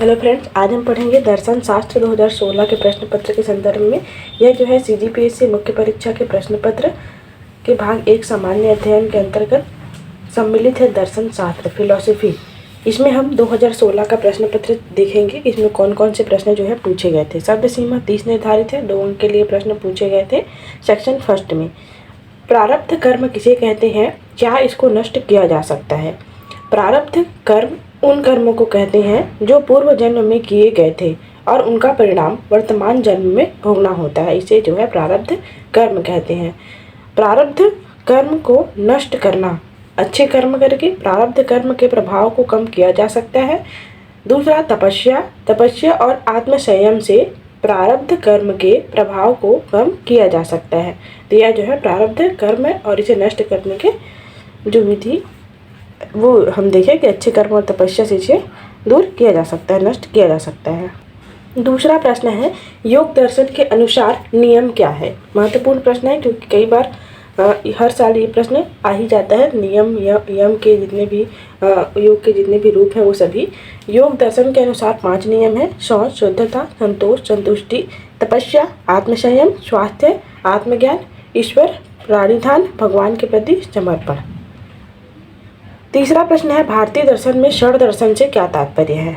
Hello friends, आज हम पढ़ेंगे दर्शन शास्त्र 2016 के प्रश्न पत्र के संदर्भ में। यह जो है CGPSC मुख्य परीक्षा के प्रश्न पत्र के भाग 1 सामान्य अध्ययन के अंतर्गत सम्मिलित है दर्शन शास्त्र फिलॉसफी। इसमें हम 2016 का प्रश्न पत्र देखेंगे कि इसमें कौन कौन से प्रश्न जो है पूछे गए थे। शब्द सीमा 30 निर्धारित है, 2 अंक के लिए प्रश्न पूछे गए थे। सेक्शन फर्स्ट में प्रारब्ध कर्म किसे कहते हैं, क्या इसको नष्ट किया जा सकता है। प्रारब्ध कर्म उन कर्मों को कहते हैं जो पूर्व जन्म में किए गए थे और उनका परिणाम वर्तमान जन्म में भोगना होता है, इसे जो है प्रारब्ध कर्म कहते हैं। प्रारब्ध कर्म को नष्ट करना, अच्छे कर्म करके प्रारब्ध कर्म के प्रभाव को कम किया जा सकता है। दूसरा तपस्या और आत्मसंयम से प्रारब्ध कर्म के प्रभाव को कम किया जा सकता है। तो यह जो है प्रारब्ध कर्म है और इसे नष्ट करने के जो विधि वो हम देखें कि अच्छे कर्म और तपस्या से इसे दूर किया जा सकता है, नष्ट किया जा सकता है। दूसरा प्रश्न है योग दर्शन के अनुसार नियम क्या है। महत्वपूर्ण प्रश्न है क्योंकि कई बार हर साल ये प्रश्न आ ही जाता है। नियम यम के जितने भी योग के जितने भी रूप हैं वो सभी योग दर्शन के अनुसार 5 नियम हैं। शौच, शुद्धता, संतोष, संतुष्टि, तपस्या, आत्मसंयम, स्वास्थ्य, आत्मज्ञान, ईश्वर, प्राणिधान, भगवान के प्रति समर्पण। तीसरा प्रश्न है भारतीय दर्शन में षड दर्शन से क्या तात्पर्य है।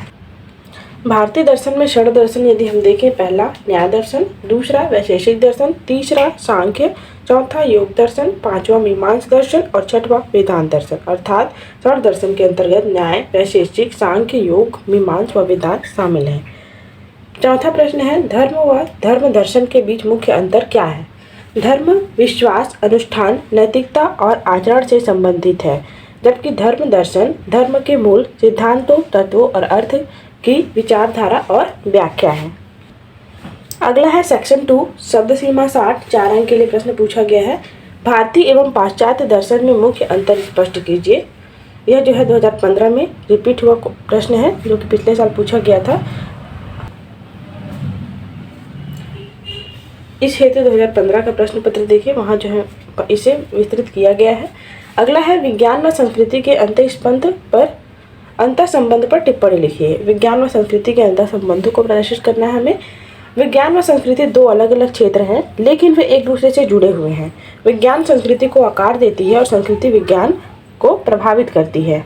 भारतीय दर्शन में षड दर्शन यदि हम देखें, पहला न्याय दर्शन, दूसरा वैशेषिक दर्शन, तीसरा सांख्य, चौथा योग दर्शन, पांचवा मीमांसा दर्शन और छठवां वेदांत दर्शन। अर्थात षड दर्शन के अंतर्गत न्याय, वैशेषिक, सांख्य, योग, मीमांसा व वेदांत शामिल है। चौथा प्रश्न है धर्म व धर्म दर्शन के बीच मुख्य अंतर क्या है। धर्म विश्वास, अनुष्ठान, नैतिकता और आचरण से संबंधित है, जबकि धर्म दर्शन धर्म के मूल सिद्धांतों, तत्वों और अर्थ की विचारधारा और व्याख्या है। अगला है सेक्शन 2 शब्द सीमा 60, 4 अंक के लिए प्रश्न पूछा गया है। भारतीय एवं पाश्चात्य दर्शन में मुख्य अंतर स्पष्ट कीजिए। यह जो है 2015 में रिपीट हुआ प्रश्न है जो कि पिछले साल पूछा गया था। इस हेतु 2015 का प्रश्न पत्र देखिए, वहाँ जो है इसे विस्तृत किया गया है। अगला है विज्ञान व संस्कृति के अंतर संबंध पर टिप्पणी लिखिए। विज्ञान व संस्कृति के अंतर संबंधों को प्रदर्शित करना है हमें। विज्ञान व संस्कृति 2 अलग अलग क्षेत्र हैं, लेकिन वे एक दूसरे से जुड़े हुए हैं। विज्ञान संस्कृति को आकार देती है और संस्कृति विज्ञान को प्रभावित करती है।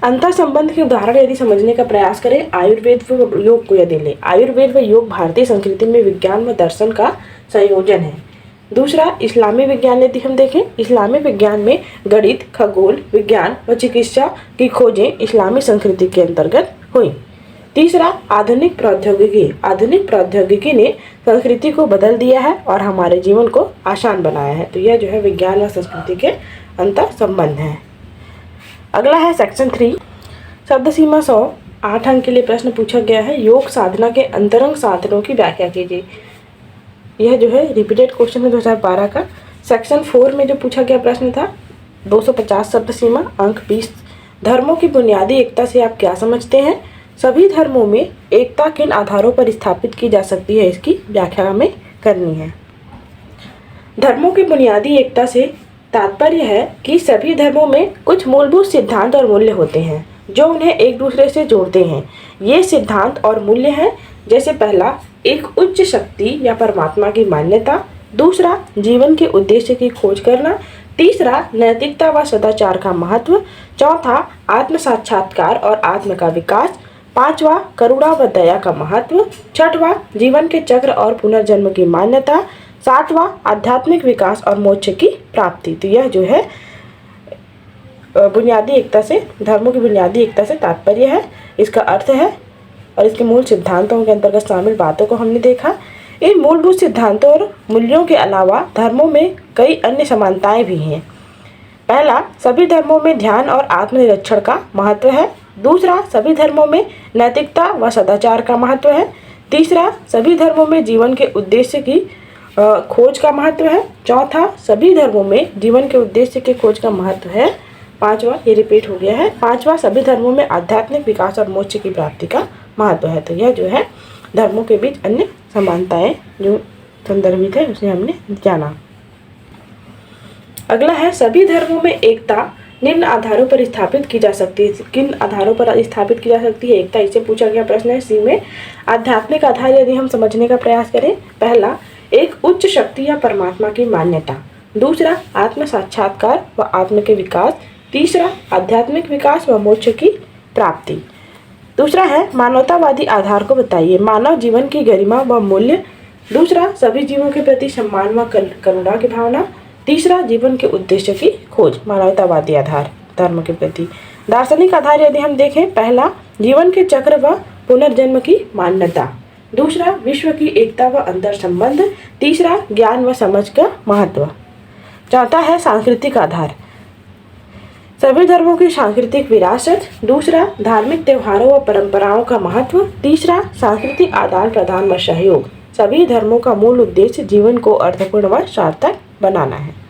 अंतर संबंध के उदाहरण यदि समझने का प्रयास करें, आयुर्वेद व योग को यदि लें, आयुर्वेद व योग भारतीय संस्कृति में विज्ञान व दर्शन का संयोजन है। दूसरा इस्लामी विज्ञान यदि हम देखें, इस्लामी विज्ञान में गणित, खगोल विज्ञान व चिकित्सा की खोजें इस्लामी संस्कृति के अंतर्गत हुई। तीसरा आधुनिक प्रौद्योगिकी ने संस्कृति को बदल दिया है और हमारे जीवन को आसान बनाया है। तो यह जो है विज्ञान व संस्कृति के अंतर संबंध है। अगला है सेक्शन 3 शब्द सीमा 100, 8 अंक के लिए प्रश्न पूछा गया है। योग साधना के अंतरंग साधनों की व्याख्या कीजिए। यह जो है रिपीटेड क्वेश्चन है 2012 का। सेक्शन 4 में जो पूछा गया प्रश्न था 250 शब्द सीमा, अंक 20। धर्मों की बुनियादी एकता से आप क्या समझते हैं। सभी धर्मों में एकता किन आधारों पर स्थापित की जा सकती है, इसकी व्याख्या हमें करनी है। धर्मों की बुनियादी एकता से तात्पर्य है कि सभी धर्मों में कुछ मूलभूत सिद्धांत और मूल्य होते हैं जो उन्हें एक दूसरे से जोड़ते हैं। ये सिद्धांत और मूल्य हैं जैसे पहला एक उच्च शक्ति या परमात्मा की मान्यता, दूसरा जीवन के उद्देश्य की खोज करना, तीसरा नैतिकता व सदाचार का महत्व, चौथा आत्म साक्षात्कार और आत्म का विकास, पांचवा करुणा व दया का महत्व, छठवां जीवन के चक्र और पुनर्जन्म की मान्यता, सातवां आध्यात्मिक विकास और मोक्ष की प्राप्ति। तो यह जो है बुनियादी एकता से, धर्मों की बुनियादी एकता से तात्पर्य है, इसका अर्थ है और इसके मूल सिद्धांतों के अंतर्गत शामिल बातों को हमने देखा। इन मूलभूत सिद्धांतों और मूल्यों के अलावा धर्मों में कई अन्य समानताएं भी हैं। पहला, सभी धर्मों में ध्यान और आत्मनिरीक्षण का महत्व है। दूसरा, सभी धर्मों में नैतिकता व सदाचार का महत्व है। तीसरा, सभी धर्मों में जीवन के उद्देश्य की खोज का महत्व है। चौथा, सभी धर्मों में जीवन के उद्देश्य की खोज का महत्व है। पांचवा, ये रिपीट हो गया है, पांचवा सभी धर्मों में आध्यात्मिक विकास और मोक्ष की प्राप्ति का महत्व है। तो यह जो है धर्मों के बीच अन्य समानताएं जो संदर्भित है उसे हमने जाना। अगला है सभी धर्मों में एकता निम्न आधारों पर स्थापित की जा सकती है। किन आधारों पर स्थापित की जा सकती है? एकता, इसे पूछा गया प्रश्न है। सी में आध्यात्मिक आधार यदि हम समझने का प्रयास करें, पहला एक उच्च शक्ति या परमात्मा की मान्यता, दूसरा आत्म साक्षात्कार व आत्म के विकास, तीसरा आध्यात्मिक विकास व मोक्ष की प्राप्ति। दूसरा है मानवतावादी आधार को बताइए। मानव जीवन की गरिमा व मूल्य, दूसरा सभी जीवों के प्रति सम्मान व करुणा की भावना, तीसरा जीवन के उद्देश्य की खोज। मानवतावादी आधार धर्म के प्रति। दार्शनिक आधार यदि हम देखें, पहला जीवन के चक्र व पुनर्जन्म की मान्यता, दूसरा विश्व की एकता व अंतर संबंध, तीसरा ज्ञान व समझ का महत्व। चौथा है सांस्कृतिक आधार, सभी धर्मों की सांस्कृतिक विरासत, दूसरा धार्मिक त्योहारों व परंपराओं का महत्व, तीसरा सांस्कृतिक आदान प्रदान व सहयोग। सभी धर्मों का मूल उद्देश्य जीवन को अर्थपूर्ण व सार्थक बनाना है।